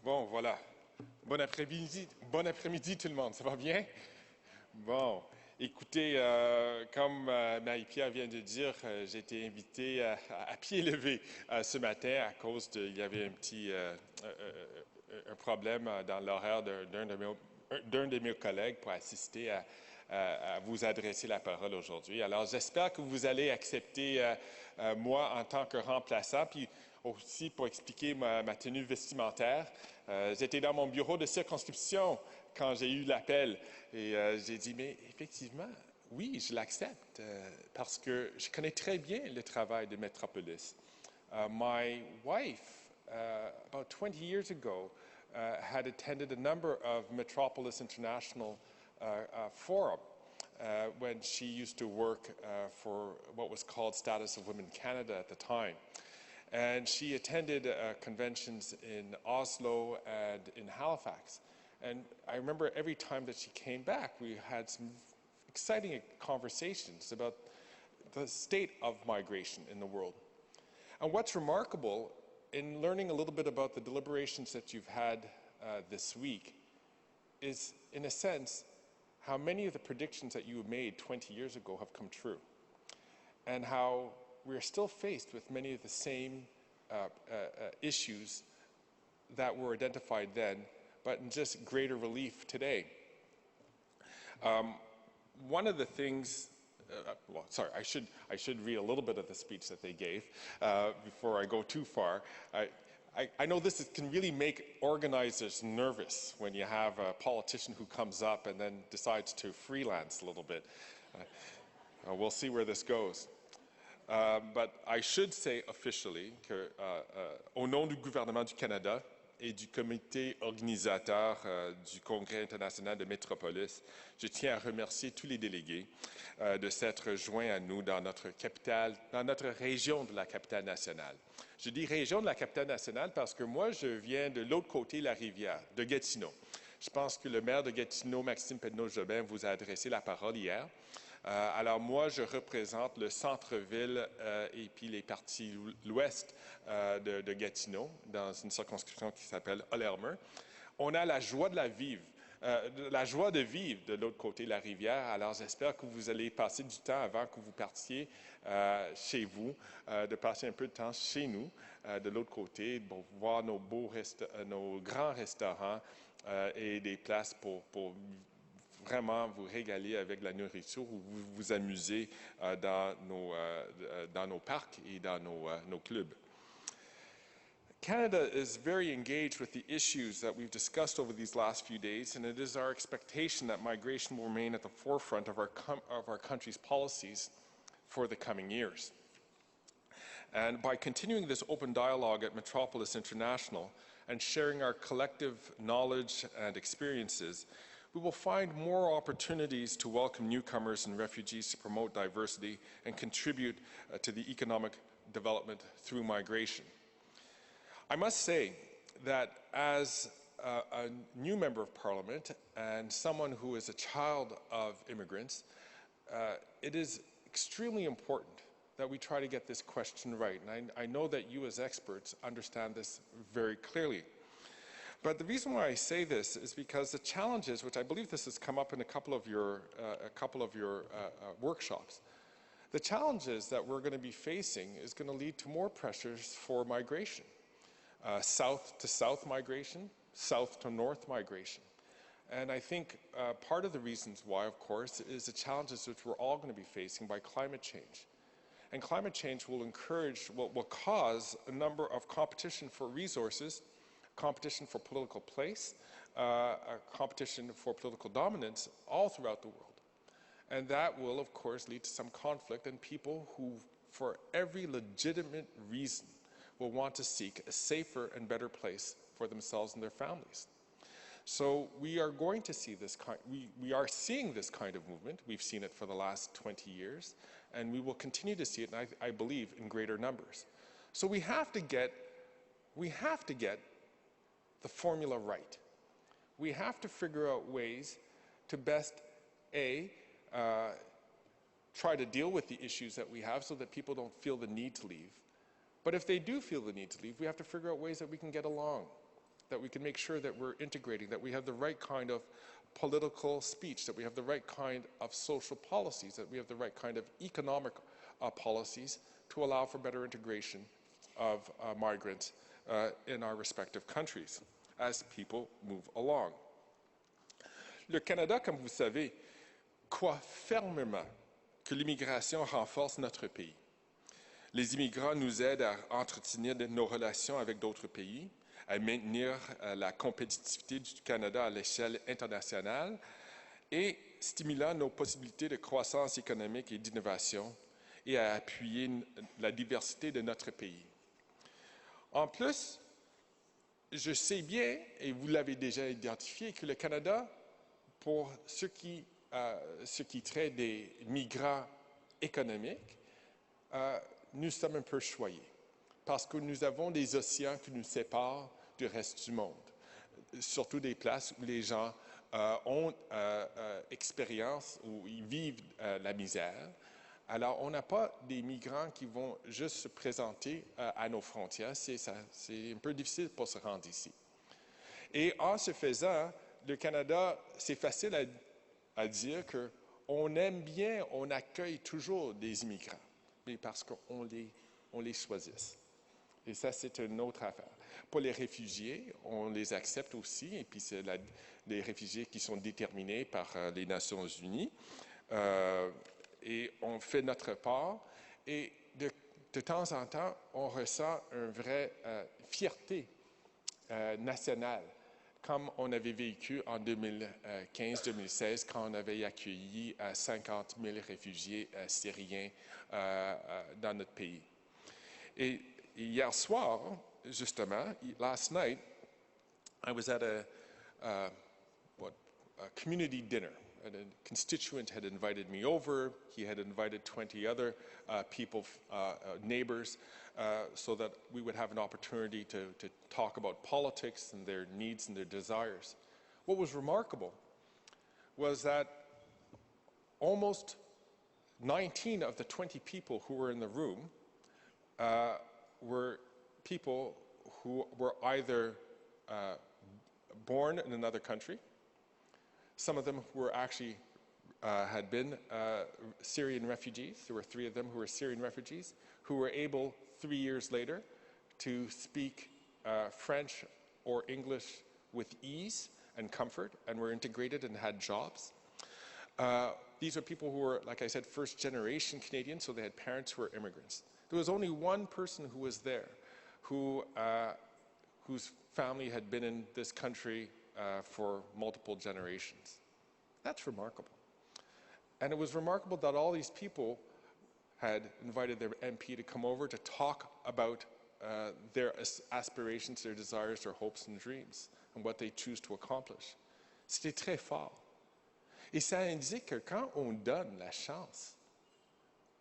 Bon, voilà. Bon après-midi tout le monde, ça va bien? Bon, écoutez, comme Marie-Pierre vient de dire, j'ai été invité à pied levé ce matin à cause il y avait un problème dans l'horaire d'un de mes collègues pour assister à vous adresser la parole aujourd'hui. Alors, j'espère que vous allez accepter moi en tant que remplaçant, puis aussi pour expliquer ma tenue vestimentaire. J'étais dans mon bureau de circonscription quand j'ai eu l'appel et j'ai dit, mais effectivement, oui, je l'accepte parce que je connais très bien le travail de Metropolis. My wife, about 20 years ago, had attended a number of Metropolis International forum when she used to work for what was called Status of Women Canada at the time. And she attended conventions in Oslo and in Halifax. And I remember every time that she came back, we had some exciting conversations about the state of migration in the world. And what's remarkable in learning a little bit about the deliberations that you've had this week is, in a sense, how many of the predictions that you made 20 years ago have come true, and how we're still faced with many of the same issues that were identified then, but in just greater relief today. One of the things, well, sorry, I should read a little bit of the speech that they gave before I go too far. I know this can really make organizers nervous when you have a politician who comes up and then decides to freelance a little bit. We'll see where this goes. But I should say officially que, au nom du gouvernement du Canada et du comité organisateur du Congrès international de Métropolis, je tiens à remercier tous les délégués de s'être joints à nous dans notre capitale, dans notre région de la capitale nationale. Je dis région de la capitale nationale parce que moi, je viens de l'autre côté de la rivière, de Gatineau. Je pense que le maire de Gatineau, Maxime Pedneau-Jobin, vous a adressé la parole hier. Alors moi, je représente le centre-ville et puis les parties l'ouest de Gatineau, dans une circonscription qui s'appelle Olermer. On a la joie de vivre de l'autre côté de la rivière. Alors j'espère que vous allez passer du temps avant que vous partiez chez vous, de passer un peu de temps chez nous, de l'autre côté, pour voir nos grands restaurants et des places pour vraiment vous régaler avec la nourriture ou vous vous amuser dans nos parcs et dans nos clubs. Canada is very engaged with the issues that we've discussed over these last few days, and it is our expectation that migration will remain at the forefront of our country's policies for the coming years. And by continuing this open dialogue at Metropolis International and sharing our collective knowledge and experiences, we will find more opportunities to welcome newcomers and refugees to promote diversity and contribute to the economic development through migration. I must say that as a new member of Parliament and someone who is a child of immigrants, it is extremely important that we try to get this question right. And I know that you as experts understand this very clearly. But the reason why I say this is because the challenges, which I believe this has come up in a couple of your workshops, the challenges that we're going to be facing is going to lead to more pressures for migration. South to south migration, south to north migration. And I think part of the reasons why, of course, is the challenges which we're all going to be facing by climate change. And climate change will cause a number of competition for resources, competition for political place, a competition for political dominance all throughout the world. And that will, of course, lead to some conflict and people who, for every legitimate reason, will want to seek a safer and better place for themselves and their families. So we are going to see this we are seeing this kind of movement. We've seen it for the last 20 years, and we will continue to see it, and I believe, in greater numbers. So we have to get the formula right. We have to figure out ways to best, try to deal with the issues that we have so that people don't feel the need to leave. But if they do feel the need to leave, we have to figure out ways that we can get along. that we can make sure that we're integrating, that we have the right kind of political speech, that we have the right kind of social policies, that we have the right kind of economic policies to allow for better integration of migrants in our respective countries as people move along. Le Canada, comme vous savez, croit fermement que l'immigration renforce notre pays. Les immigrants nous aident à entretenir nos relations avec d'autres pays, à maintenir la compétitivité du Canada à l'échelle internationale et stimulant nos possibilités de croissance économique et d'innovation et à appuyer la diversité de notre pays. En plus, je sais bien, et vous l'avez déjà identifié, que le Canada, pour ce qui traite des migrants économiques, nous sommes un peu choyés parce que nous avons des océans qui nous séparent du reste du monde, surtout des places où les gens ont expérience, où ils vivent la misère. Alors, on n'a pas des migrants qui vont juste se présenter à nos frontières. C'est un peu difficile pour se rendre ici. Et en ce faisant, le Canada, c'est facile à dire qu'on aime bien, on accueille toujours des immigrants, mais parce qu'on les choisit. Et ça, c'est une autre affaire. Pour les réfugiés, on les accepte aussi, et puis c'est des réfugiés qui sont déterminés par les Nations Unies. Et on fait notre part. Et de temps en temps, on ressent une vraie fierté nationale, comme on avait vécu en 2015-2016, quand on avait accueilli 50 000 réfugiés syriens dans notre pays. Et hier soir, justement, last night, I was at a community dinner. And a constituent had invited me over. He had invited 20 other people, neighbors, so that we would have an opportunity to talk about politics and their needs and their desires. What was remarkable was that almost 19 of the 20 people who were in the room were people who were either born in another country. Some of them were actually had been Syrian refugees. There were 3 of them who were Syrian refugees who were able 3 years later to speak French or English with ease and comfort and were integrated and had jobs. These are people who were, like I said, first-generation Canadians, so they had parents who were immigrants. There was only one person who was there whose family had been in this country for multiple generations. That's remarkable. And it was remarkable that all these people had invited their MP to come over to talk about their aspirations, their desires, their hopes and dreams, and what they choose to accomplish. C'était très fort. Et ça indique que quand on donne la chance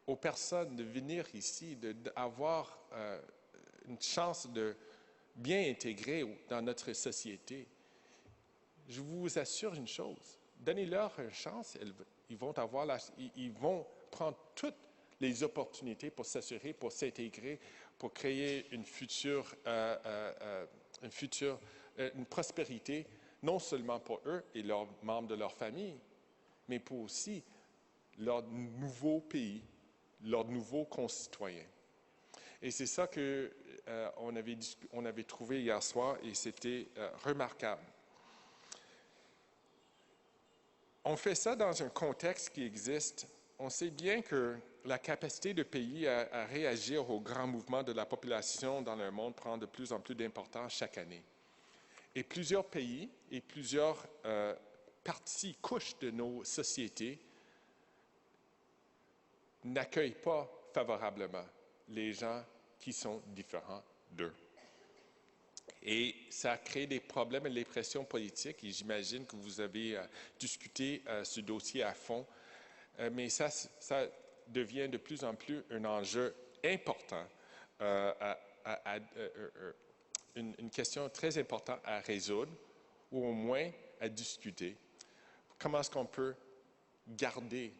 aux personnes de venir ici, d'avoir une chance de bien intégrer dans notre société, je vous assure une chose, donnez-leur une chance, ils vont prendre toutes les opportunités pour s'assurer, pour s'intégrer, pour créer une prospérité, non seulement pour eux et leurs membres de leur famille, mais pour aussi leur nouveau pays, leurs nouveaux concitoyens. Et c'est ça qu'on avait trouvé hier soir et c'était remarquable. On fait ça dans un contexte qui existe. On sait bien que la capacité de pays à réagir aux grands mouvements de la population dans le monde prend de plus en plus d'importance chaque année. Et plusieurs pays et plusieurs parties, couches de nos sociétés n'accueillent pas favorablement les gens qui sont différents d'eux. Et ça crée des problèmes et des pressions politiques, et j'imagine que vous avez discuté ce dossier à fond, mais ça devient de plus en plus un enjeu important, une question très importante à résoudre, ou au moins à discuter. Comment est-ce qu'on peut garder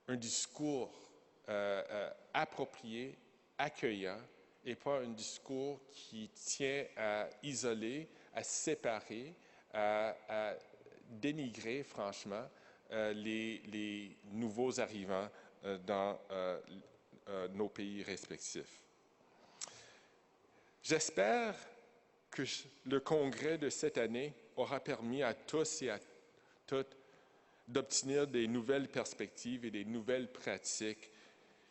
un discours approprié, accueillant et pas un discours qui tient à isoler, à séparer, à dénigrer, franchement, les nouveaux arrivants dans nos pays respectifs. J'espère que le congrès de cette année aura permis à tous et à toutes d'obtenir des nouvelles perspectives et des nouvelles pratiques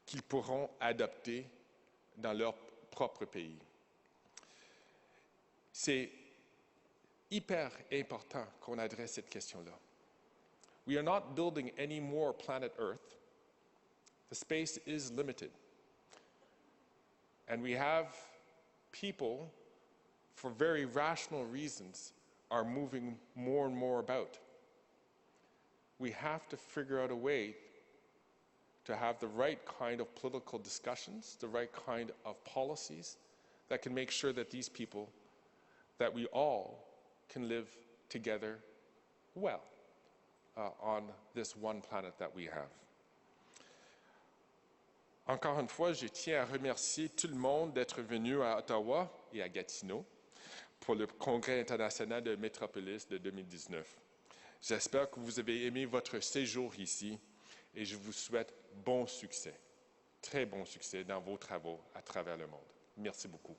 qu'ils pourront adopter dans leur propre pays. C'est hyper important qu'on adresse cette question-là. We are not building any more planet Earth. The space is limited. And we have people, for very rational reasons, are moving more and more about. We have to figure out a way to have the right kind of political discussions, the right kind of policies that can make sure that these people, that we all can live together well on this one planet that we have. Encore une fois, je tiens à remercier tout le monde d'être venu à Ottawa et à Gatineau pour le Congrès international de Métropolis de 2019. J'espère que vous avez aimé votre séjour ici et je vous souhaite bon succès, très bon succès dans vos travaux à travers le monde. Merci beaucoup.